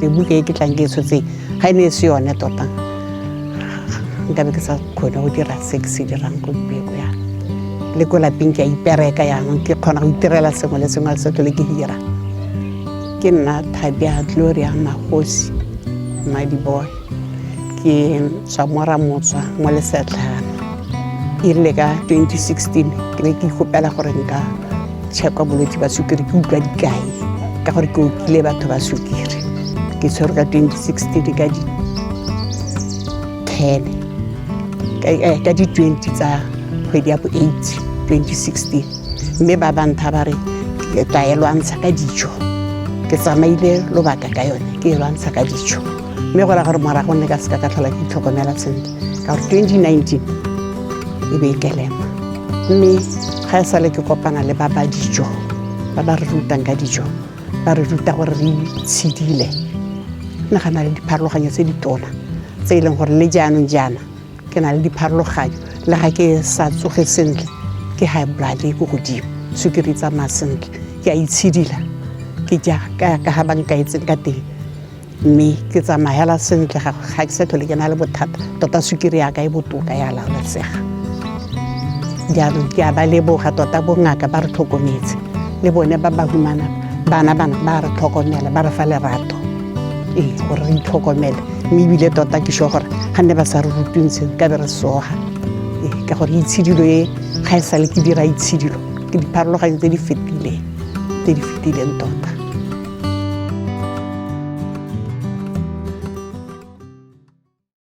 buka e ke tlang ke tshotse ga e ne e se yone tota nkabe ke sa kgone go dira se ke se dirang ko beko yana le ko lapeng ke a ipereka yaanong ke kgona go itirela sengwe le sengwe se tlhole ke dira ke nna Thabia Gloria Magosi Madiboy ke tswa mo Ramotswa mo Lesetlhana e rile ka 2016 ke ne ke ikgopela gore nka check-a bolwetse ba sukiri ke utlwa dikae ka gore ke okile batho ba sukiri ke tshwere ka 2016 ka di 10 ka di 20 tsa kgwedi ya bo 8 2016 mme ba bantha ba re ke tla e lwantsha ka dijo ke tsamaile lobaka ka yone ke e lwantsha ka dijo mme go ra gore morago nne ka seka ka tlhola ke itlhokomela sentle ka gore 2019 e be ke lema mme ga e sale ke kopana le ba dijo ba re rutang ka dijo ba re ruta gore re itshidile nagana le dipharologanyo tse di tona tse e leng gore le jaanong jaana ke na le dipharologanyo le ga ke sa tsoge sentle ke high blood e go godimo sukiri tsa sentle ke a itshidila ke ja ka ga banka e tseng ka teng mme ke tsamayela sentle ga ke sa tlhole ke na le bothata tota sukiri ya ka e botoka ya laolesega jaanong ke a ba leboga tota bongaka ba re tlhokometse le bone ba ba humana bana ba re tlhokomela ba re fa lerato gore re itlhokomele mme ebile tota ke sure gore ga nne ba sa re rutunse ka be re soga ka gore itshidilo e ga e sale ke dira itshidilo ke dipharologanyo tse di fetileng tota